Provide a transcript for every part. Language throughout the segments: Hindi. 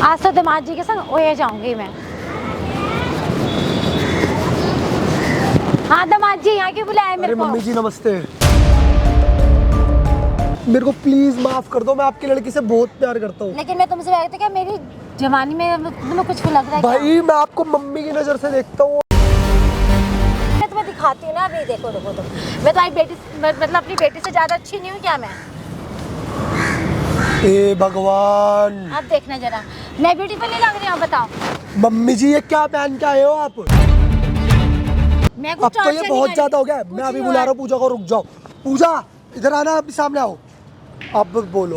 आज तो दामाद जी के संग ओए जाऊंगी मैं। हाँ दामाद जी, यहाँ क्यों बुलाया मेरे को? मम्मी जी नमस्ते। मेरे को प्लीज माफ कर दो, मैं आपकी लड़की से बहुत प्यार करता हूँ। लेकिन मैं तुमसे कह रही थी क्या मेरी जवानी में तुम्हें कुछ लग रहा है भाई मैं आपको मम्मी की नजर से देखता हूँ। मैं तुम्हें दिखाती हूँ ना, अभी देखो देखो तुम। मैं तुम्हारी बेटी मतलब अपनी बेटी से ज्यादा अच्छी नहीं हूँ क्या मैं? ए भगवान, अब देखना जरा, मैं ब्यूटीफुल नहीं लग रही हूँ? बताओ मम्मी जी ये क्या पहन के आए हो आप? मैं अब कुछ तो ये बहुत ज्यादा हो गया। मैं अभी बुला रहा हूँ पूजा को, रुक जाओ। पूजा इधर आना, अभी सामने आओ। अब बोलो।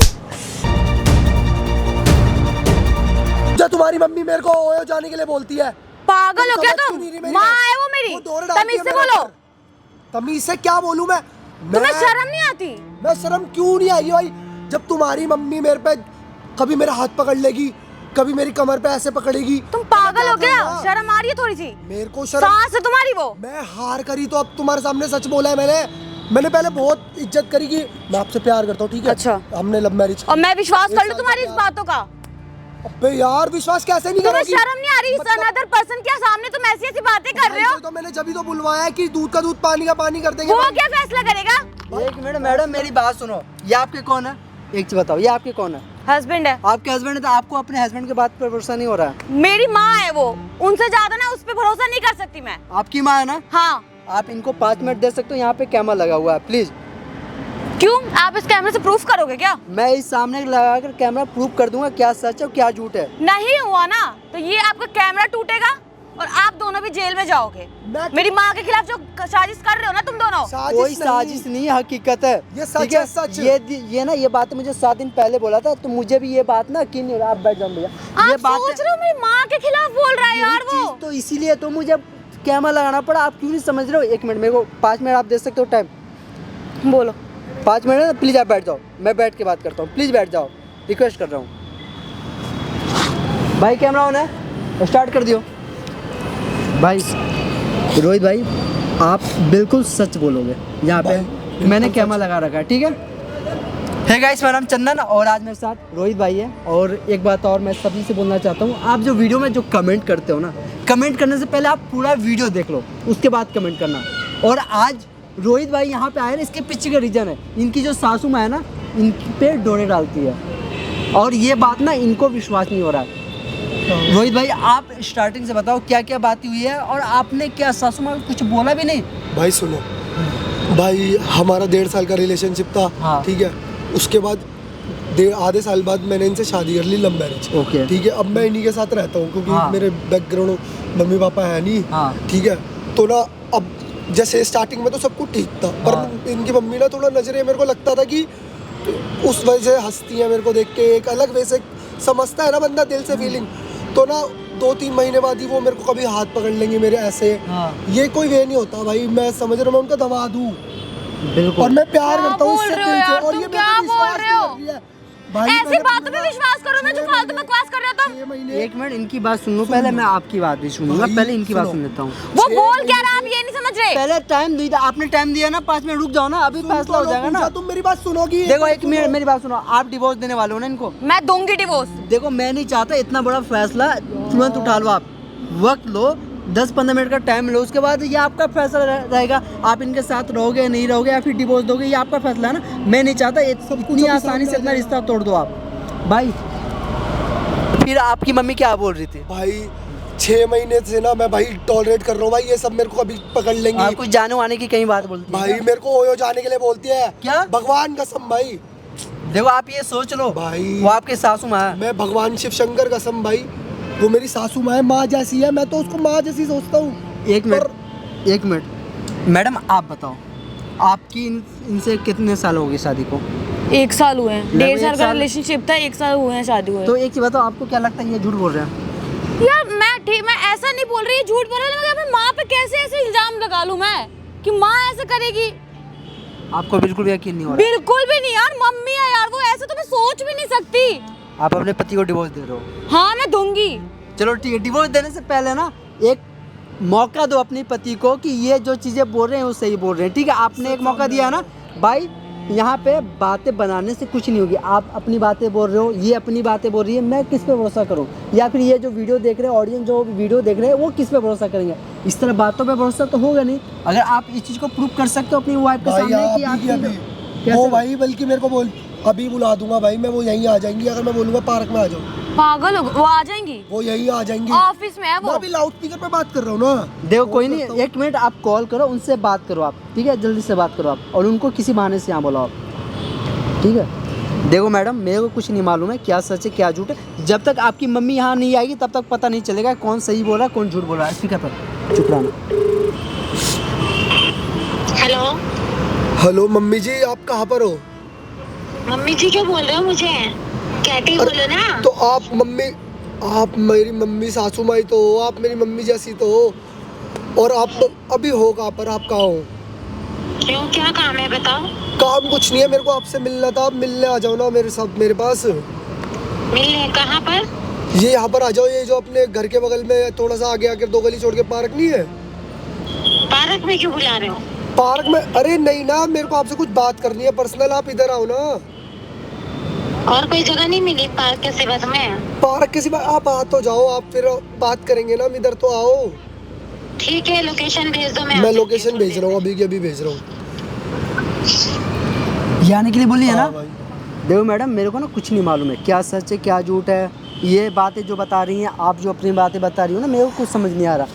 जो तुम्हारी मम्मी मेरे को ओयो जाने के लिए बोलती है। पागल हो क्या समझ तुम? क्यों नहीं रही मेरी माँ बात? है वो मेरी, वो दौड़ डालती तमीज है से मेरे बोलो। ऊपर। तमीज से क्या बोलूं मैं? तुम्हें शर्म नहीं आती? मैं शर्म क्यों नहीं आई भाई? जब तुम्हारी मम्मी मेरे पे कभी मेरा हाथ पकड़ लेगी, कभी मेरी कमर पे ऐसे पकड़ेगी। तुम पागल हो गया? शर्म आ रही है थोड़ी सी? मेरे को शर्म। सास है तुम्हारी वो? मैं हार करी तो अब तुम्हारे सामने सच बोला है मैंने पहले बहुत इज्जत करी कि मैं आपसे प्यार करता हूँ, ठीक है? अच्छा। हमने लव मैरिज। और मैं विश्वास कर लूं तुम्हारी इस बातों का? अबे यार विश्वास कैसे नहीं तुम्हें करोगी? शर्म नहीं आ रही? अनदर पर्सन के सामने तुम ऐसी ऐसी बातें कर रहे हो? तो मैंने जब ही तो बुलवाया है कि दूध का दूध पानी का पानी कर देंगे। वो क्या फैसला करेगा? एक मिनट मैडम, मेरी बात सुनो। ये आपके कौन है? एक चीज बताओ, ये आपके कौन है? हस्बैंड है। आपके हस्बैंड है तो आपको अपने हस्बैंड के बात पर भरोसा नहीं हो रहा है? मेरी माँ है वो, उनसे ज्यादा ना उस पे भरोसा नहीं कर सकती मैं। आपकी माँ है ना? हाँ। आप इनको 5 मिनट दे सकते हो? यहाँ पे कैमरा लगा हुआ है, प्लीज। क्यों? आप इस कैमरे से प्रूफ करोगे क्या? मैं इस सामने लगाकर कैमरा प्रूफ कर दूंगा क्या सच है और क्या झूठ है। नहीं हुआ ना तो ये आपका कैमरा टूटेगा और आप दोनों भी जेल में जाओगे। मेरी माँ के खिलाफ जो साजिश कर रहे हो ना तुम दोनों। कोई साजिश नहीं है, हकीकत है। ये सच ठीक है, सच। ये ना ये बात मुझे 7 दिन पहले बोला था, तो मुझे भी ये बात ना कि नहीं। आप बैठ जाओ भैया। आप ये बात सोच रहे हो मेरी माँ के खिलाफ बोल रहा है यार वो? तो इसीलिए तो मुझे कैमरा लगाना पड़ा। आप क्यों नहीं समझ रहे हो? 1 मिनट, मेरे को 5 मिनट आप दे सकते हो टाइम? बोलो। 5 मिनट है, प्लीज आप बैठ जाओ। मैं बैठ के बात करता हूँ, प्लीज बैठ जाओ, रिक्वेस्ट कर रहा हूँ। भाई कैमरा ऑन है, स्टार्ट कर दियो। भाई रोहित भाई, आप बिल्कुल सच बोलोगे। यहाँ पे मैंने कैमरा लगा रखा है, ठीक है? है गाइस, मेरा नाम चंदन और आज मेरे साथ रोहित भाई है। और एक बात और मैं सभी से बोलना चाहता हूँ, आप जो वीडियो में जो कमेंट करते हो ना, कमेंट करने से पहले आप पूरा वीडियो देख लो, उसके बाद कमेंट करना। और आज रोहित भाई यहाँ पे आए ना, इसके पीछे का रीज़न है, इनकी जो सासू माँ है ना, इन पे डोरे डालती है और ये बात ना इनको विश्वास नहीं हो रहा है। रोहित भाई आप स्टार्टिंग से बताओ क्या क्या बात हुई है और आपने क्या सासू माँ कुछ बोला भी नहीं? भाई सुनो भाई, हमारा 1.5 साल का रिलेशनशिप था, हाँ। ठीक है? उसके बाद आधे साल बाद मैंने इनसे शादी कर ली, लव मैरिज। ओके। ठीक है, अब मैं इन्हीं के साथ रहता हूँ क्योंकि हाँ। मेरे बैकग्राउंड मम्मी पापा है नहीं। हाँ। ठीक है, तो ना अब जैसे स्टार्टिंग में तो सब कुछ ठीक था, पर हाँ। इनकी मम्मी ना थोड़ा नजरे मेरे को लगता था कि उस वजह से हंसती है मेरे को देख के, एक अलग वैसे समझता है ना बंदा दिल से फीलिंग। तो ना 2-3 महीने बाद ही वो मेरे को कभी हाथ पकड़ लेंगे मेरे ऐसे। हाँ। ये कोई वे नहीं होता भाई, मैं समझ रहा हूँ, मैं उनका दवा दूँ बिल्कुल। और मैं प्यार क्या करता हूँ बोल इससे रहे हो दिल से। यार? और तुम ये क्या मेरे पे बोल विश्वास रहे हो? नहीं कर रही है। भाई ऐसी मैंने बातों पे पूरा विश्वास करो ना जो 6 फालतू महीने- बकवास कर रहे हो तुम। 6 महीने। एक मिनट इनकी बात सुन लो पहले, मैं आपकी बात भी सुनूंगा। भाई, पहले इनकी बात सुनो। सुन लेता हूँ। वो 6 बोल क्या महीने रहा आप ये नहीं समझ रहे? पहले टाइम दिया, आपने टाइम दिया ना, 5 मिनट रुक जाओ ना, अभी फैसला हो जाएगा ना। तुम मेरी बात सुनोगी? देखो 1 मिनट मेरी बात सुनो, आप डिवोर्स देने वाले हो ना इनको? मैं दूंगी डिवोर्स। देखो मैं नहीं चाहता इतना बड़ा फैसला तुरंत उठा लो। आप वक्त लो, 10-15 मिनट का टाइम लो, उसके बाद ये आपका फैसला रहेगा। आप इनके साथ रहोगे नहीं रहोगे या फिर डिवोर्स दोगे, ये आपका फैसला है ना। मैं नहीं चाहता इतनी आसानी से इतना रिश्ता तोड़ दो आप। भाई फिर आपकी मम्मी क्या बोल रही थी? भाई 6 महीने से ना मैं भाई टॉलरेट कर रहा हूँ भाई, ये सब मेरे को कभी पकड़ लेंगी। आप कुछ जाने वाने की कहीं बात बोलती है भाई मेरे को ओयो जाने के लिए बोलती है। क्या? भगवान कसम भाई। देखो आप ये सोच लो भाई वो आपके सासू माँ है। मैं भगवान शिव शंकर कसम भाई, वो मेरी सासू माँ है, माँ जैसी है, मैं तो उसको माँ जैसी सोचता हूँ। 1 मिनट मैडम आप बताओ, आपकी इनसे कितने साल हो गए शादी को? 1 साल हुए हैं। 1.5 साल का साल- रिलेशनशिप था, 1 साल हुए हैं शादी हुए। तो एक चीज बताओ, आपको क्या लगता है ये झूठ बोल रहे हैं? यार मैं ऐसा नहीं बोल रही, झूठ बोल रही हूँ। मैं अपनी माँ पे कैसे ऐसे इल्जाम लगा लूँ मैं कि माँ ऐसे करेगी? आपको बिल्कुल भी यकीन नहीं हो रहा? बिल्कुल भी नहीं यार, मम्मी है यार वो, ऐसे तो मैं सोच भी नहीं सकती। आप अपने पति को डिवोर्स दे रहे हो? हाँ मैं दूंगी। चलो ठीक है, डिवोर्स देने से पहले ना एक मौका दो अपने पति को कि ये जो चीजें बोल रहे हैं वो सही बोल रहे हैं। ठीक है, आपने एक मौका दिया ना भाई, यहाँ पे बातें बनाने से कुछ नहीं होगी। आप अपनी बातें बोल रहे हो, ये अपनी बातें बोल रही है, मैं किस पे भरोसा करूँ? या फिर ये जो वीडियो देख रहे हैं, ऑडियंस जो वीडियो देख रहे हैं, वो किस पे भरोसा करेंगे? इस तरह बातों पे भरोसा तो होगा नहीं। अगर आप इस चीज़ को प्रूव कर सकते हो अपनी वाइफ के सामने कि आप वो भाई बल्कि मेरे को बोल अभी बुला दूंगा भाई, मैं वो यहीं आ जाएंगी। अगर मैं बोलूंगा पार्क में आ जाओ, पागल हो, वो आ जाएंगी, वो यहीं आ जाएंगी। ऑफिस में है वो। मैं अभी लाउड स्पीकर पे बात कर रहा हूँ ना। देखो कोई नहीं, 1 मिनट आप कॉल करो, उनसे बात करो आप, ठीक है? जल्दी से बात करो आप, और उनको किसी बहाने से यहाँ बुलाओ, ठीक है? देखो मैडम, मेरे को कुछ नहीं मालूम है क्या सच है क्या झूठ है। जब तक आपकी मम्मी यहाँ नहीं आएगी तब तक पता नहीं चलेगा कौन सही बोल रहा है कौन झूठ बोल रहा है। स्पीकर पर चुप रहना। हेलो हेलो मम्मी जी, आप कहाँ पर हो? मम्मी जी क्यों बोल रहे हो मुझे? कैटी बोलो ना। तो आप मम्मी, आप मेरी मम्मी सासू माई तो हो, आप मेरी मम्मी जैसी तो हो। और आप अभी हो कहाँ पर? आप कहाँ हो? क्यों, क्या काम है बताओ? काम कुछ नहीं है, मेरे को आपसे मिलना था। आप मिलने आ जाओ ना मेरे साथ, मेरे पास। मिलने कहाँ पर? ये यहाँ पर आ जाओ, ये जो अपने घर के बगल में थोड़ा सा आगे आकर 2 गली छोड़ के पार्क नहीं है? पार्क में क्यों बुला रहे हो? पार्क में? अरे नहीं ना, मेरे को आपसे कुछ बात करनी है पर्सनल। आप इधर आओ ना। और कोई जगह नहीं मिली पार्क के सिवा तुम्हें? पार्क किसी बात, आप आ तो जाओ, आप फिर बात करेंगे ना। हम इधर तो आओ। ठीक है, लोकेशन भेज दो। मैं लोकेशन भेज रहा हूँ, अभी की अभी भेज रहा हूँ। आने के लिए बोली है ना? हाँ भाई। देखो मैडम, मेरे को ना कुछ नहीं मालूम है क्या सच है क्या झूठ है। ये बातें जो बता रही हैं आप, जो अपनी बातें बता रही हो ना, मेरे को कुछ समझ नहीं आ रहा।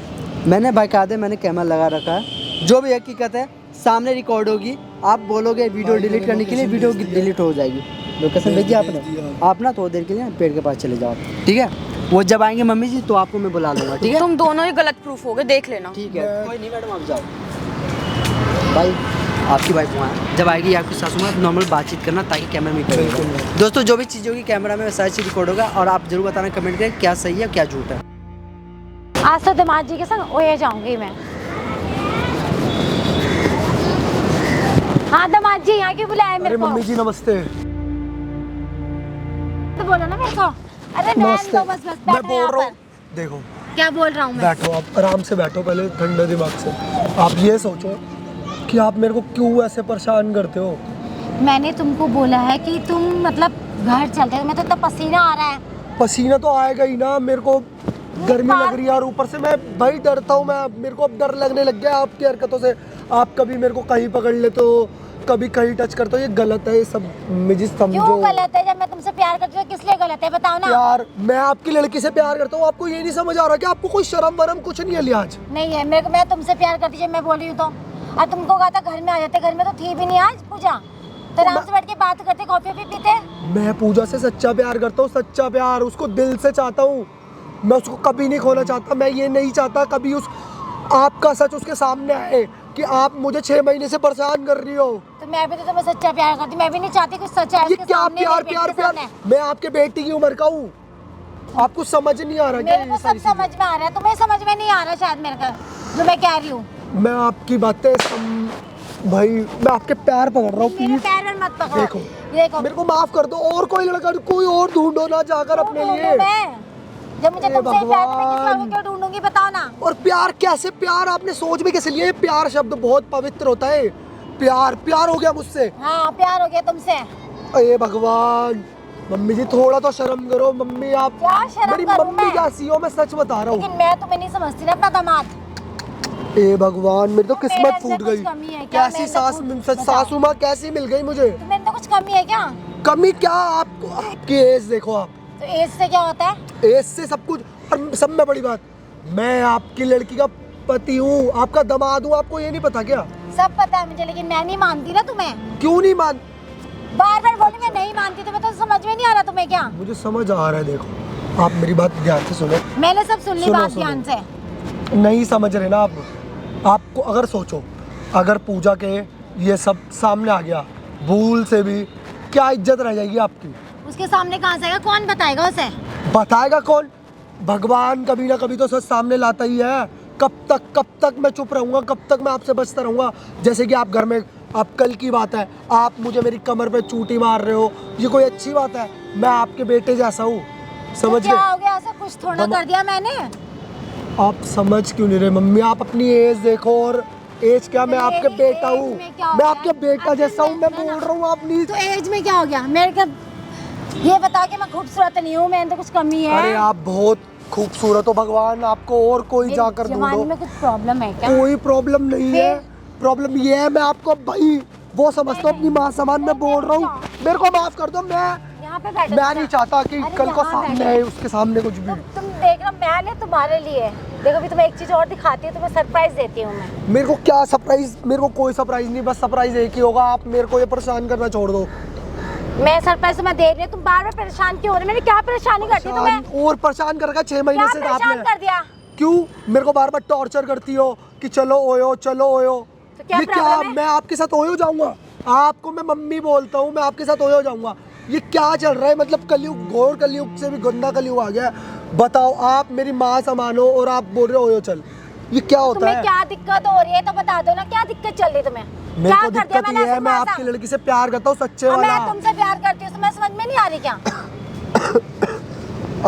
मैंने बाकायदे मैंने कैमरा लगा रखा है, जो भी हकीकत है सामने रिकॉर्ड होगी। आप बोलोगे वीडियो डिलीट करने के लिए, वीडियो डिलीट हो जाएगी। लोकेशन भेजिए आपने। आप ना थोड़ी देर के लिए पेड़ के पास चले जाओ, ठीक है? वो जब आएंगे मम्मी जी तो आपको मैं बुला लूँगा, ठीक है? तुम दोनों ही गलत प्रूफ हो गए, देख लेना। ठीक है, कोई नहीं मैडम, आप जाओ। भाई आपकी वाइफ वहाँ जब आएगी आपकी सासू माँ, नॉर्मल बातचीत करना ताकि कैमरा में करेगा। दोस्तों जो भी चीज़ होगी कैमरा में सारी चीज़ रिकॉर्ड होगा, और आप जरूर बताना कमेंट करें क्या सही है क्या झूठ है। आज तो दामाद जी के संग ओए जाऊंगी मैं। हाँ दामाद जी, यहाँ क्यों बुलाया मेरे को? मम्मी जी नमस्ते। तो बोलो ना मेरे को। अरे नमस्ते। तो बस मैं बैठो बोल यहाँ रहा हूँ, पर। देखो क्या बोल रहा हूँ मैं? बैठो, आप आराम से बैठो पहले ठंडे दिमाग से। आप ये सोचो कि आप मेरे को क्यों ऐसे परेशान करते हो। मैंने तुमको बोला है कि तुम मतलब घर चलते हो, मैं तो इतना पसीना आ रहा है। पसीना तो आएगा ही ना, मेरे को गर्मी लग रही है, और ऊपर से मैं भाई डरता हूँ। मैं मेरे को अब डर लगने लग गया आपकी हरकतों से। आप कभी मेरे को कहीं पकड़ लेते हो, कभी कहीं टच करते हो, ये गलत है। ये सब मुझे समझो। क्यों गलत है? जब मैं तुमसे प्यार करती हूँ किस लिए गलत है बताओ ना। प्यार, मैं आपकी लड़की से प्यार करता हूँ, आपको ये नहीं समझ आ रहा कि आपको कोई शर्म वरम कुछ नहीं है, लिहाज नहीं है मेरे को। मैं तुमसे प्यार करती जब मैं बोल रही हूँ तो। और तुमको कहा था घर में आ जाते, घर में तो थी भी नहीं आज पूजा, तो आराम से बैठ के बात करते, कॉफी भी पीते। मैं पूजा से सच्चा प्यार करता हूँ, सच्चा प्यार उसको दिल से चाहता हूँ। मैं उसको कभी नहीं खोना चाहता। मैं ये नहीं चाहता कभी उस आपका सच उसके सामने आए कि आप मुझे 6 महीने से परेशान कर रही हो। तो मैं भी तो तुम्हें सच्चा प्यार करती, मैं भी नहीं चाहती कुछ सच्चा है ये उसके क्या सामने, प्यार मेरे प्यार बेटे के प्यार? सामने। मैं आपके बेटी की उम्र का हूँ, आपको समझ नहीं आ रहा क्या? मेरे को सब समझ में आ रहा है, तुम्हें समझ में नहीं आ रहा शायद मेरे का जो मैं कह रही हूँ। मैं आपकी बातें भाई, मैं आपके पैर पकड़ रहा हूँ, मेरे प्लीज पैर में मत पकड़ो। देखो, देखो मेरे को माफ कर दो। और कोई लड़का, कोई और ढूंढो ना जाकर अपने लिए। जब मुझे तुमसे ही प्यार, तो मैं किस बात को क्यों ढूंढूंगी बताओ ना। और प्यार कैसे? प्यार आपने सोच भी कैसे लिया? ये प्यार शब्द बहुत पवित्र होता है। प्यार, प्यार हो गया मुझसे। हाँ प्यार हो गया तुमसे। अरे भगवान, मम्मी जी थोड़ा तो शर्म करो। मम्मी आप क्या शर्म मेरी करूं मम्मी मैं? कैसी हो, मैं सच बता रहा हूँ। लेकिन मैं तुम्हें नहीं समझती ना अपना दामाद। ए भगवान, मेरी तो किस्मत मेरे फूट अंदर गई। कुछ कमी है क्या? कैसी मेरे अंदर कुछ- बताओ। सासू माँ कैसी मिल गई मुझे? तुम्हें अंदर कुछ कमी है क्या? कमी क्या? आपको आपकी एज देखो आप। तो एज से क्या होता है? एज से सब कुछ। और सब में बड़ी बात, मैं आपकी लड़की का पति हूँ, आपका दामाद हूँ। आपको ये नहीं पता क्या? सब पता है मुझे, लेकिन मैं नहीं मानती ना तुम्हें। क्यों नहीं मान? बार बार बोली मैं नहीं मानती, तुम्हें तो समझ में नहीं आ रहा तुम्हें क्या? मुझे समझ आ रहा है। देखो आप मेरी बात ध्यान से सुनो। मैंने सब सुन ली सुनो, बात सुनो। ध्यान से। नहीं समझ रहे ना आप। आपको अगर सोचो, अगर पूजा के ये सब सामने आ गया, भूल से भी, क्या इज्जत रह जाएगी आपकी? उसके सामने कहाँ से आएगा? कौन बताएगा उसे? बताएगा कौन? भगवान कभी ना कभी तो सच सामने लाता ही है। कब तक मैं चुप रहूंगा? कब तक मैं आपसे बचता रहूंगा? जैसे कि आप घर में, आप कल की बात है, आप मुझे मेरी कमर पे चूटी मार रहे हो, ये कोई अच्छी बात है? मैं आपके बेटे जैसा हूँ, समझ तो क्या गए? हो गया? ऐसा कुछ थोड़ा कर दिया मैंने। आप समझ क्यों नहीं रहे मम्मी? आप अपनी एज देखो और एज क्या, मैं आपके एज बेटा हूँ, में क्या हो मैं गया? आपके बेटा अब जैसा हूँ, मैं ना- बोल रहा हूँ आप नहीं। तो एज में क्या हो गया मेरे का? ये बता के मैं खूबसूरत नहीं हूँ, मैंने तो कुछ कमी है? अरे आप बहुत खूबसूरत हो, भगवान आपको और कोई मेरी जाकर जवानी ढूंढो। में कुछ प्रॉब्लम है क्या? कोई प्रॉब्लम नहीं है, प्रॉब्लम ये है मैं आपको भाई वो समझता हूँ अपनी माँ समान, मैं बोल रहा हूँ मेरे को माफ कर दो। मैं यहाँ पे बैठो। मैं नहीं चाहता कि अरे कल को यहाँ सामने बैठो। आए उसके सामने कुछ भी। तुम देख रहा, मैंने तुम्हारे लिए देखो अभी तुम्हें एक चीज और दिखाती हूँ, तुम्हें सरप्राइज देती हूँ मैं। मेरे को क्या सरप्राइज, मेरे को कोई सरप्राइज नहीं, बस सरप्राइज एक ही होगा, आप मेरे को ये परेशान करना छोड़ दो। मैं सरप्राइज तुम्हें दे रही हूँ, तुम बार बार परेशान क्यों हो रहे हो? मैंने क्या परेशानी कर दी तुम्हें? और परेशान कर रखा 6 महीने क्या से परेशान आपने। कर दिया? क्यों मेरे को बार बार टॉर्चर करती हो कि चलो ओयो चलो ओयो? तो क्या ये क्या, प्रॉब्लम है? मैं आपके साथ ओयो जाऊंगा? आपको मैं मम्मी बोलता हूँ, मैं आपके साथ ओयो जाऊंगा? ये क्या चल रहा है? मतलब कलयुग, घोर कलयुग से भी गंदा कलयुग आ गया है। बताओ, आप मेरी माँ समान हो और आप बोल रहे हो ओयो चल, ये क्या होता तुम्हें है? क्या दिक्कत हो रही है तो बता दो ना, क्या दिक्कत चल रही है तुम्हें? मेरे क्या को कर दिया दिक्कत मैंने ये है, ऐसे मैं मासा? आपकी लड़की से प्यार करता हूँ, सच्चे अब वाला। मैं तुमसे प्यार करती हूँ, तुम्हें समझ में नहीं आ रही क्या?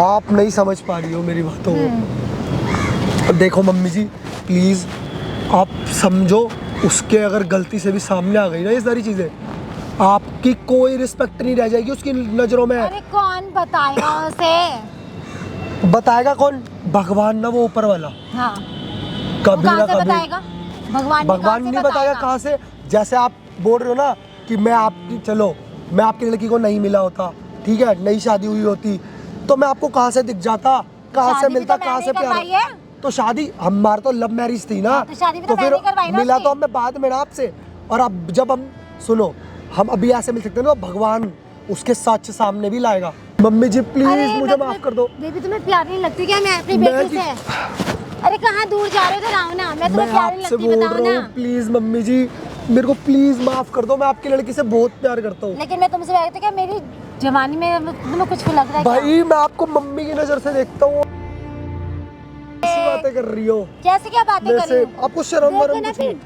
आप नहीं समझ पा रही हो मेरी बातों को। देखो मम्मी जी प्लीज आप समझो, उसके अगर गलती से भी सामने आ गई ना ये सारी चीजें, आपकी कोई रिस्पेक्ट नहीं रह जाएगी उसकी नजरों में। अरे कौन बताएगा उसे? बताएगा कौन? भगवान ना, वो ऊपर वाला। हाँ, कभी कहाँ ना से कभी बताएगा? भगवान भगवान नहीं बताएगा कहाँ से। जैसे आप बोल रहे हो ना कि मैं आपकी, चलो मैं आपकी लड़की को नहीं मिला होता, ठीक है, नई शादी हुई होती तो मैं आपको कहाँ से दिख जाता, कहाँ से शादी भी मिलता, तो कहाँ मैंने से करवाई प्यार। है। तो शादी हमारा तो लव मैरिज थी ना, तो शादी भी तो फिर मैंने करवाई ना मिला उसकी। तो हमें बाद में ना आपसे। और अब जब हम सुनो, हम अभी ऐसे मिल सकते हैं ना, भगवान उसके सच सामने भी लाएगा। मम्मी जी प्लीज मुझे माफ कर दो। बेबी तुम्हें प्यार नहीं लगती क्या मैं अपनी मैं बेटी से? अरे कहाँ दूर जा रहे हो? इधर आओ ना, मैं मैं तुम्हें प्यार नहीं आपसे लगती, बोल बताओ रहा ना। हूँ प्लीज मम्मी जी, मेरे को प्लीज माफ कर दो, मैं आपकी लड़की से बहुत प्यार करता हूँ। लेकिन मैं तुमसे कहती क्या मेरी जवानी में तुम्हें कुछ लग रहा है क्या? भाई मैं आपको मम्मी की नजर से देखता हूँ, कैसी बातें कर रही हो? कैसे क्या बातें कर वैसे रही हूँ? आपको शर्म देखो वरम ना कुछ फिर, नहीं?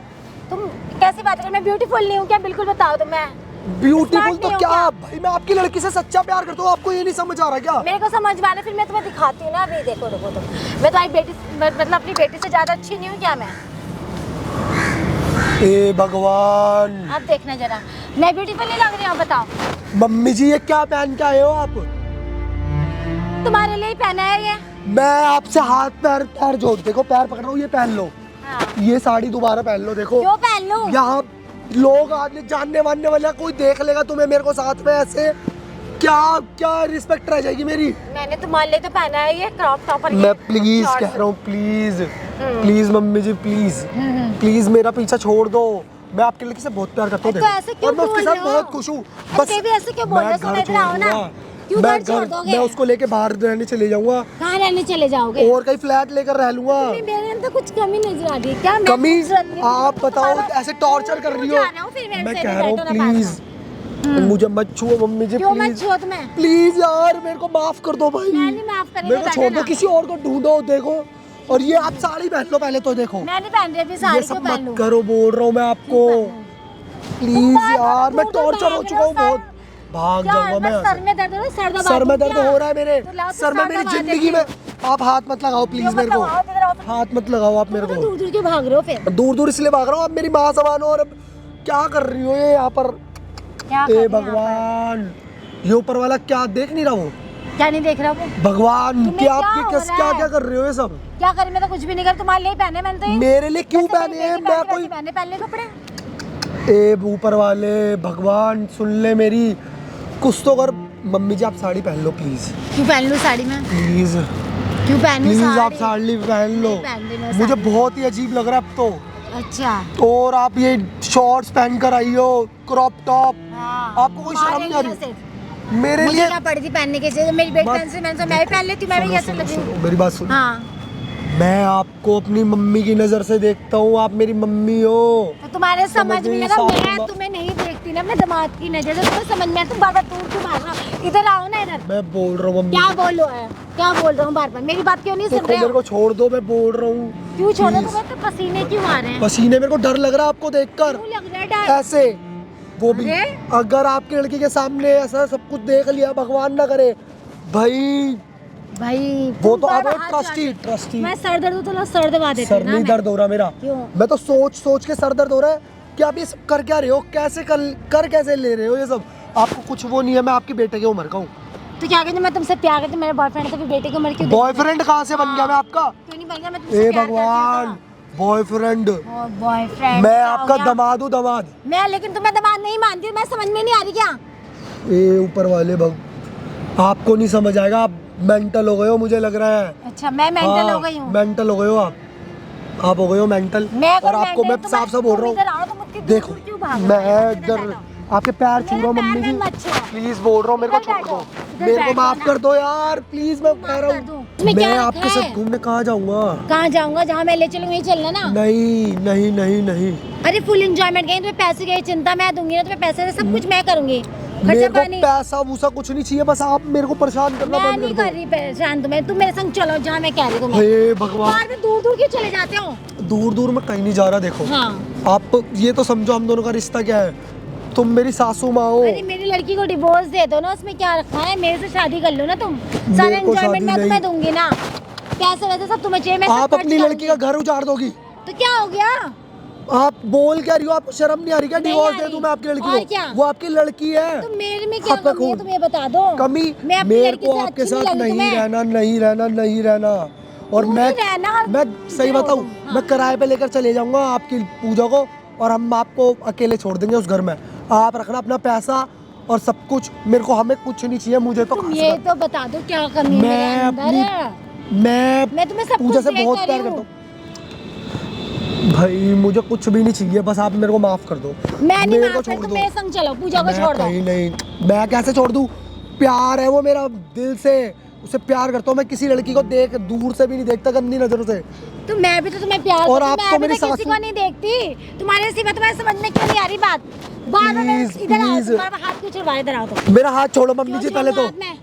तुम कैसी बातें कर? मैं ब्यूटीफुल नहीं हूँ क्या? बिल्कुल बताओ तो मैं ब्यूटीफुल Smart तो नहीं हो क्या क्या? भाई, मैं आपकी लड़की से सच्चा प्यार करता हूँ, आपको ये नहीं समझ आ रहा क्या? मेरे को समझ में आ रहा है, फिर मैं तुम्हें दिखाती हूँ ना। अभी देखो देखो तुम, मैं तुम्हारी बेटी मतलब अपनी बेटी से ज्यादा अच्छी नहीं हूँ क्या मैं? ए भगवान, अब देखना जरा, मैं ब्यूटीफुल नहीं लग रही हूँ? बताओ। मम्मी जी ये क्या पहन के आए हो आप? तुम्हारे लिए ही पहना है ये। मैं आपसे हाथ पैर पैर जोड़, देखो पैर पकड़ रहा हूँ, ये पहन लो, हाँ। ये साड़ी दोबारा पहन लो। देखो क्यों पहन लूं? यहाँ लोग आने जानने वानने वाला कोई देख लेगा तुम्हें मेरे को साथ में ऐसे, क्या क्या रिस्पेक्ट रह जाएगी मेरी? मैंने तुम्हारे लिए तो पहना है ये क्रॉप टॉप और ये मैं प्लीज shorts। कह रहा हूँ, please please mummy ji please please मेरा पीछा छोड़ दो, मैं आपकी लड़की से बहुत प्यार करता हूँ। तो देखो, ऐसे क्यों और मैं उसके बोल साथ रहे हो? बहुत खुश हूँ। अरे बेबी ऐसे क्यों बोल रहे हो? मैं सुनो घर इधर आओ ना। छोड़ क्यों दूंगा, घर छोड़ दोगे? मैं उसको लेके बाहर रहने चले जाऊंगा, कहाँ रहने चले जाओगे? और कहीं फ्लैट लेकर रह लूंगा। मेरे अंदर कुछ कमी नजर आ रही है क्या? मैं कमी खूबसूरत नहीं हूँ? आप बताओ, तुम्हारा- ऐसे टॉर्चर कर रही क्यों हो। जा रहे हो फिर मेरे मैं से? कह रहा हूँ बैठो ना प्लीज मुझे मत छुओ मम्मी जी, क्यों मत प्लीज छुओ तुम्हें? प्लीज यार मेरे को माफ कर दो भाई। मैं नहीं माफ करेंगे, मेरे को बैठो छोड़ दो, ना। किसी और को ढूंढो। देखो, और ये आप साड़ी पहन लो पहले तो, देखो मैं नहीं पहन रही अभी ये साड़ी, सब क्यों पहन मत लूं? करो, बोल रहा हूँ मैं आपको। प्लीज बार-बार यार, मैं दूर-दूर टॉर्चर हो भाग चुका रहे हूँ हो, बहुत, भाग क्या जाऊंगा है? मैं मैं यहाँ सर में दर्द हो रहा है, सर से। दबा सर में दूं दर्द क्या? हो रहा है मेरे तो लाओ तो सर में, सर मेरी दबा जिंदगी देती में। हूँ। आप हाथ मत लगाओ प्लीज क्यों मत मेरे को, लगाओ? इधर आओ तुम। हाथ मत लगाओ आप मेरे तुम को। दूर दूर क्यों भाग रहे हो फिर? दूर दूर इसलिए भाग रहा हूँ, आप मेरी माँ समान हो, और अब क्या कर रही हो ये यहाँ पर? क्या कर ए रही हो यहाँ भगवान, ये ऊपर वाला क्या देख नहीं रहा वो? पर? क्या नहीं देख रहा वो? भगवान तुम्हें क्या क्या आपके हो किस रहा क्या है? क्या कर रहे हो ये सब? क्या करी? मैं तो कुछ भी नहीं कर, तुम्हारे लिए ही पहने मैंने तो ये। मेरे लिए क्यों जैसे पहने मेरी हैं? बेटी मैं पहनती कोई वैसे मैंने पहन लिए कपड़े। ए ऊपर वाले भगवान सुन ले मेरी, कुछ तो कर। मम्मी जी आप साड़ी पहन लो प्लीज, क्यों पहन लूं साड़ी में? प्लीज क्यों पहनूं प्लीज आप साड़ी? साड़ी पहन लो। नहीं पहन रही मैं मुझे साड़ी। बहुत ही अजीब लग रहा है अब तो। अच्छा और आप ये शॉर्ट्स पहन कर आई हो, क्रॉप टॉप, हाँ। आपको कोई शर्म तुम्हारे नहीं आ लिए रही? सिर्फ। मेरे मुझे लिए क्या पड़ी थी पहनने के लिए? मेरी बेटी मत- पहन से मैंने तो मैं भी पहन लेती हूँ, मैं भी सुनो, कैसे सुनो, लगी? सुनो, मेरी बात सुनो। हाँ, मैं आपको अपनी मम्मी की नजर से देखता हूँ, आप मेरी मम्मी हो। तो तुम्हारे समझ में नहीं, लगा, सारी मैं बात- तुम्हें नहीं देखती ना अपने दामाद की नजर से, तुम्हें समझ में आया, तुम बार बार दूर क्यों भाग रहे हो? इधर आओ ना इधर। मैं बोल रहा हूँ मम्मी, क्या बोल रहे हो? क्या बोल रहा हूँ बार बार? मेरी बात क्यों नहीं सुन देखो रहे मेरे हो? को छोड़ दो, मैं बोल रहा हूँ। क्यों छोड़ो? Please। तुम्हें तो पसीने क्यों आ रहे हैं? पसीने, मेरे को डर लग रहा है आपको देखकर क्यों लग रहा है डर? ऐसे, वो भी अरे? अगर आपकी लड़की के सामने ऐसा सब कुछ देख लिया, भगवान ना करे भाई, भाई वो तुम तो आप बार-बार हाथ ट्रस्टी जाते- ट्रस्टी मैं सर दर्द तो सर दबा देती सर हूँ ना नहीं मैं। दर्द हो रहा मेरा। क्यों? मैं तो सोच सोच के सर दर्द हो रहा है कि आप ये सब कर क्या रहे हो, कैसे कर कैसे ले रहे हो ये सब। आपको कुछ वो नहीं है, मैं आपके बेटे की उम्र का हूँ। तो क्या कहते मैं तुमसे प्यार करती हूँ, मेरे बॉयफ्रेंड तो फिर बेटे की उम्र क्यों देखती बॉयफ्रेंड कहाँ से बन गया मैं आपका? हूँ? क्यों नहीं बन गया? मैं तुमसे ए प्यार करती हूँ भगवान, तो। बॉयफ्रेंड। और बॉयफ्रेंड मैं क्या हो आपका गया? दामाद हूँ, दामाद। मैं लेकिन तुम्हें दामाद नहीं मानती, मैं समझ में नहीं आ रही क्या? ए ऊपर वाले आपको नहीं समझ आएगा, आप मेंटल हो गए हो मुझे लग रहा है। अच्छा मैं मेंटल हो गई हूँ। मेंटल हो गए हो आप हो गए हो मेंटल। मैं और आपको मैं साफ साफ बोल रहा हूँ, देखो मैं इधर आपके पैर छू रहा हूँ मम्मी जी, प्लीज बोल रहा हूँ मेरे को छोड़ दो, मेरे को माफ कर दो यार प्लीज। मैं कह रहा हूँ मैं आपके साथ घूमने कहाँ जाऊँगा? कहाँ जाऊँगा? जहाँ मैं ले चलूँ वहीं चलना ना। नहीं नहीं नहीं नहीं, अरे फुल एंजॉयमेंट कहीं, तुम्हें पैसे की चिंता मैं दूंगी ना, तुम्हें पैसे से सब कुछ मैं करूंगी। मेरे खर्चा को पानी पैसा वूसा कुछ नहीं चाहिए, बस आप मेरे को परेशान करना मैं बंद नहीं कर कर दो। रही परेशान तुम्हें, तुम मेरे संग चलो जहाँ मैं कह रही हूँ तुम्हें। हे भगवान, बाहर में दूर दूर क्यों चले जाते हो? दूर दूर में कहीं नहीं जा रहा। देखो हाँ आप ये तो समझो हम दोनों का रिश्ता क्या है, तुम मेरी सासू माँ हो। अरे मेरी लड़की को डिवोर्स दे दो ना, उसमें क्या रखा है? मेरे से शादी कर लो ना तुम, सारे को एंजॉयमेंट शादी मैं तुम्हें नहीं। दूंगी ना, पैसे वैसे सब तुम्हें चाहिए, मैं सब आप खर्च अपनी लड़की का करूंगी। घर उजाड़ दोगी? तो क्या हो गया? आप बोल क्या रही हो? आपको शर्म नहीं आ रही क्या? नहीं डिवोर्स आ दे रही। दूं मैं आपकी और लड़की क्या? को? वो आपकी लड़की है। तो मेरे में क्या आपका कमी है खून। तुम ये बता दो। कमी मैं अपनी मेरे लड़की को से आपके अच्छी साथ लगी नहीं तुम्हें? रहना, नहीं रहना, नहीं रहना। और क्यों मैं नहीं रहना? मैं सही क्यों? बताऊं, हाँ। मैं किराए पे लेकर चले जाऊंगा आपकी पूजा को, और हम आपको अकेले छोड़ देंगे उस घर में। आप रखना अपना पैसा और सब कुछ, मेरे को हमें कुछ नहीं चाहिए। मुझे तो तुम खास ये कर- तो बता दो क्या कमी है मेरे मैं अंदर? अपनी मैं तुम्हें सब पूजा कुछ से देख बहुत कर प्यार रही करता हूँ। हूँ भाई, मुझे कुछ भी नहीं चाहिए, बस आप मेरे को माफ कर दो। मैं नहीं मेरे को माफ छोड़ करती, दो। मेरे संग चलो, पूजा को मैं छोड़ दो। कहीं नहीं, मैं कैसे छोड़ दूं? प्यार है वो मेरा दिल से, उसे प्यार करता हूँ मैं। किसी लड़की को देख दूर से भी नहीं देखता गंदी नजरों से। तो मैं भी तो तुम्हें प्यार और करती हूँ, आप मैं तो भी मेरी तो किसी सासू- को नहीं देखती। तुम्हारे सिवा तुम्हें समझ में क्यों नहीं आ रही बात? बार बार Please, इधर आओ, please। तुम्हारा हाथ क्यों छुड़वाए? इधर आओ तो। मेरा हाथ छोड़ो मम्मी जी क्यों पहले तो। छोड़ो हाथ में?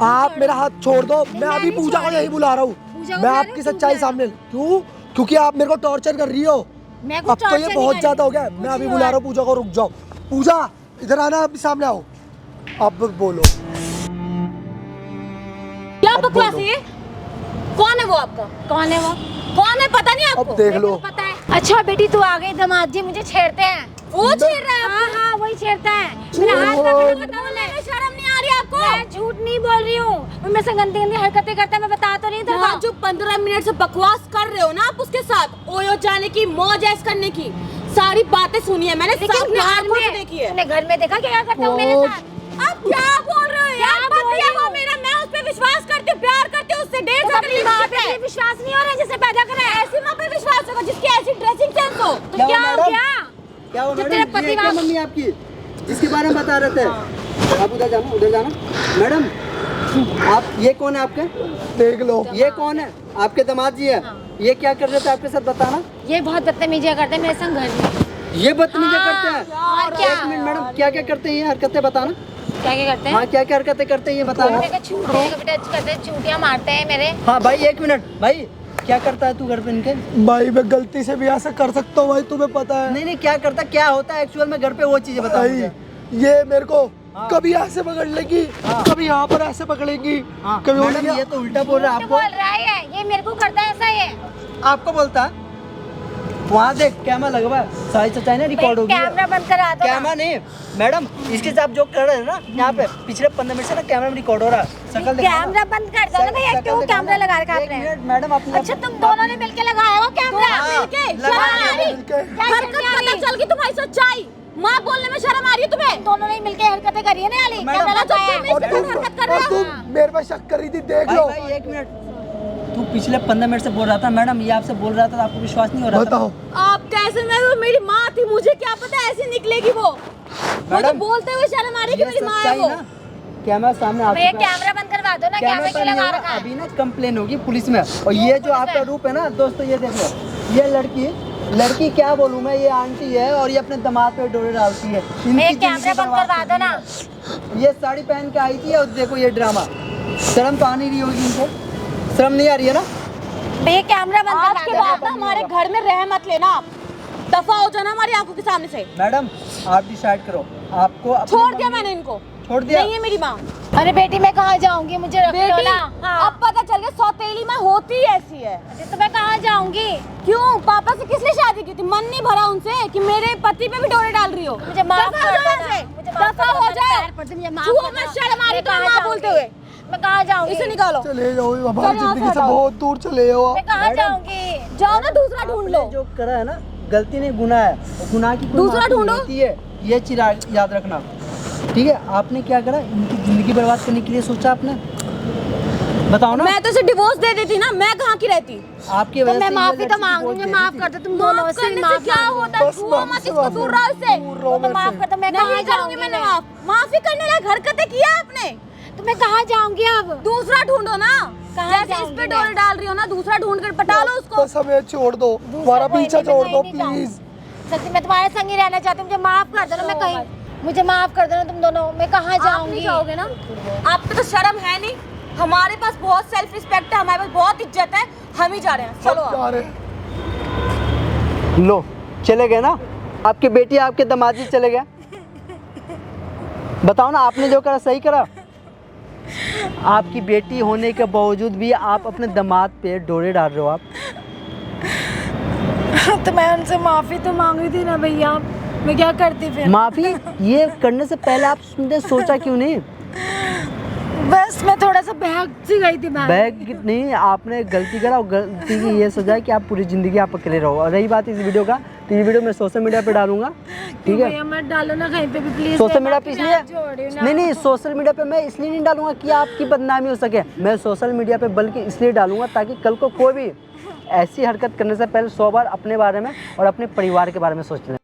आप मेरा हाथ छोड़ दो, मैं मैं अभी नहीं पूजा को छोड़ यही रही। बुला रहा हूँ। पूजा को मैं बुला आपकी रही हूँ, सच्चाई क्यों बुला सामने क्यों? क्योंकि आप मेरे को टॉर्चर कर रही हो। मैं अब कुछ तो ये torture नहीं बहुत कर ज्यादा हो रही। गया। कुछ मैं अभी नहीं बुला हुआ। रहा हूँ पूजा को, रुक जाओ। पूजा इधर आना, अभी सामने आओ। अब बोलो। क्या अब बकवास बोलो। है ये? कौन है वो आपका? कौन है वो? कौन है पता नहीं आपको? अब देख लो। पता है। अच्छा बेटी तू आ गई, दामाद जी मुझे छेड़ते हैं। वो छेड़ रहा है हाँ हाँ वही छेड़ता है। मेरा हाथ छोड़। पकड़ के बोले, शर्म नहीं आ रही आपको? मैं झूठ नहीं बोल रही हूँ, मैं से गंदी गंदी हरकतें करता है, मैं बता तो रही हूँ तेरे यहाँ को। जो 15 मिनट से बकवास कर रहे हो ना आप उसके साथ, ओयो जाने की, मौज ऐश करने की, सारी बातें सुनी है मैंने, लेकिन सामने घर आंखों से में देखी है। तूने घर में देखा क्या करता हूँ मेरे वो- साथ? आप क्या बोल रहे हो यार? क्या बोल पति है रही वो हूँ? मेरा, मैं उस पे विश्वास करती हूँ, प्यार करती हूँ उससे, 1.5 साल अपनी माँ पे भी विश्वास नहीं हो रहा है जिसे पैदा करा है। ऐसी माँ पे विश्वास होगा जिसकी ऐसी ड्रेसिंग सेंस हो। तो क्या हो गया? क्या हो जो मैडम? तेरे पति ये क्या वहाँ- मम्मी आपकी जिसके बारे में बता रहे थे? आप उधर जाना, उधर जाना। मैडम आप, ये कौन है आपके? देख लो। ये कौन है? आपके दामाद जी है। ये क्या कर रहे थे आपके साथ, बताना। ये बहुत बदतमीजियाँ करते हैं मेरे संग घर में। ये बदतमीजी करते हैं? और क्या? एक मिनट मैडम, क्या क्या करते हैं ये हरकतें, बताना। क्या क्या करते हैं? हाँ क्या क्या हरकतें करते हैं ये बताना। मेरे को छूते हैं, कभी टच करते हैं, चूटियाँ मारते हैं मेरे। हाँ भाई एक मिनट, भाई क्या करता है तू घर पे इनके? भाई मैं गलती से भी ऐसा कर सकता हूँ भाई, तुम्हें पता है। नहीं नहीं, क्या करता, क्या होता है एक्चुअल में घर पे, वो चीजें बताओ भाई मुझे। ये मेरे को हाँ। कभी ऐसे पकड़ लेगी, हाँ। कभी यहाँ पर ऐसे पकड़ेगी, हाँ कभी मैडम उधर- ये तो उल्टा बोल रहा है झूठ आपको। बोल रहा है ये मेरे को करता है ऐसा ये। आपको बोलता है? वहाँ देख कैमरा लगा हुआ है, सारी सच्चाई ना रिकॉर्ड होगी। कैमरा बंद करा दो ना। कैमरा नहीं मैडम, इसके साथ जो कर रहे हैं ना यहाँ पे, पिछले 15 मिनट से ना कैमरा में रिकॉर्ड हो रहा है। शकल दिखाना। कैमरा बंद कर दो ना भैया, शकल क्यों दिखाना। कैमरा लगा रखा एक आपने? मिनट मैडम, अपनी अच्छा तुम दोनों ने मिलके लगाया वो कैमरा? हाँ, मिलके लगा शर्म आ लिया रही? मिलके। क्या हरकत शर्म आ पता रही? चल गई तुम्हारी सच्चाई। माँ बोलने में शर्म आ रही है तुम्हें? दोनों ने मिलके हरकतें करी है ना वाली, मैडम, कैमरा लगाया है। तुम इसके साथ हरकत कर रहे और हो। तुम मेरे पे शक कर रही थी, देख भाई लो। भाई एक मिनट, तू पिछले 15 मिनट से बोल रहा था मैडम, ये आपसे बोल रहा था, आपको विश्वास नहीं हो रहा था? बताओ। आप कैसे? मैं वो मेरी माँ थी, मुझे क्या पता ऐसी निकलेगी वो। मुझे मैडम, बोलते हुए शर्म आ रही है कि ये मेरी माँ है सच्चाई वो। ना, कैमरा सामने भैया आपके कैमरा बंद करवा दो ना, कैमरा कैमरा पर क्यों नहीं लगा होगा, रखा है? अभी ना कंप्लेन होगी पुलिस में। और ये जो आपका रूप है ना दोस्तों, ये देख लो, ये लड़की क्या बोलूं मैं, ये आंटी है और ये अपने दामाद पे डोरे डालती है। इनकी भैया जिंदगी कैमरा बंद बर्बाद करवा दो ना। कर दी है। ये साड़ी पहन के आई थी और देखो ये ड्रामा। शर्म तो आ नहीं रही होगी इनको, शर्म नहीं आ रही है ना? भैया कैमरा बंद आज करवा के दो बाद ना। ना हमारे घर में रह मत लेना आप। दफा हो जाना हमारी आंखों के सामने से। मैडम आप डिसाइड करो, आपको अपने छोड़ मन दिया में- मैंने इनको। छोड़ दिया। नहीं है मेरी माँ। अरे बेटी मैं कहाँ जाऊंगी, मुझे रख लो बेटी ना। हाँ। अब पता चल गया सौतेली माँ होती ऐसी है। अरे तो मैं कहाँ जाऊंगी? क्यों पापा से किसने शादी की थी? मन नहीं भरा उनसे कि मेरे पति पे भी डोरे डाल रही हो? मुझे माफ दफा हो कर जाओ देना। यहाँ से। मुझे माफ दफा कर हो देना, जाओ। पैर पड़ते, मुझे माफ छुओ कर मत, देना। शर्म आ रही मैं तुम्हें कहाँ माँ बोलते हुए। जाऊंगी? मैं कहाँ जाऊंगी? इसे निकालो। चले जाओ हमारी चल यहाँ से जिंदगी से हटाओ। बहुत दूर चले जाओ आप। मैं कहाँ जाऊंगी? जाओ ना दूसरा ढूंढ लो। आपने जो करा है ना, गलती नहीं गुनाह है, और गुनाह की कोई दूसरा माफी नहीं ढूंढो। होती है, ये चीज याद रखना। ठीक है, आपने क्या करा, इनकी जिंदगी बर्बाद करने के लिए सोचा आपने? बताओ ना। मैं तो इसे डिवोर्स दे देती ना, मैं कहाँ की रहती? आपकी तो वजह मैं से माफी ये तो लड़की मांग divorce मुझे दे माफ दी कर थी। दो तुम दोनों माफ से करने से माफ क्या होता है? बस छुओ माफ मत से इसको, माफी। दूर रहो इससे। दूर रहो तो मेरे माफ से। कर दो, मैं कहाँ नहीं करूंगी जाऊंगी? मैंने माफ। माफी करने लायक हरकतें की है आपने। तो मैं कहाँ जाऊंगी अब? दूसरा ढूंढो ना। कहाँ जैसे इस जाऊंगी पे मैं? डोरे डाल रही हो ना, दूसरा ढूंढ कर पटा लो उसको। बस हमें छोड़ दो, हमारा कोई पीछा नहीं, मैं छोड़ दो कहीं नहीं जाऊंगी। प्लीज। सच्ची मैं तुम्हारे संग ही रहना चाहती हूँ, मुझे माफ कर दो ना। मैं कहीं, मुझे माफ कर दो ना तुम दोनों। मैं कहाँ आप नहीं जाऊंगी? जाओगे ना? आप पे तो शर्म है नहीं। हमारे पास बहुत सेल्फ रिस्पेक्ट है, हमारे पास बहुत इज्जत है, हम ही जा रहे हैं। चलो आप। जा रहे हैं। लो चले गए ना, आपकी बेटी आपके दामाद चले गए। बताओ ना, आपने जो करा सही करा? आपकी बेटी होने के बावजूद भी आप अपने दामाद पे डोरे डाल रहे हो आप। तो मैं उनसे माफी तो मांगी थी ना भैया, मैं क्या करती फिर? माफी ये करने से पहले आपने सोचा क्यों नहीं? बस मैं थोड़ा सा बहक सी गई थी मैं। बैग नहीं, आपने गलती करा, और गलती की ये सजा है कि आप पूरी ज़िंदगी आप अकेले रहो। और रही बात इस वीडियो का, तो ये वीडियो मैं सोशल मीडिया पे डालूंगा, ठीक है? भैया मत डालो ना कहीं पे भी प्लीज। सोशल मीडिया पे इसलिए नहीं, सोशल मीडिया पे मैं इसलिए नहीं डालूंगा कि आपकी बदनामी हो सके। मैं सोशल मीडिया पे बल्कि इसलिए डालूंगा ताकि कल को कोई भी ऐसी हरकत करने से पहले 100 बार अपने बारे में और अपने परिवार के बारे में सोच लें।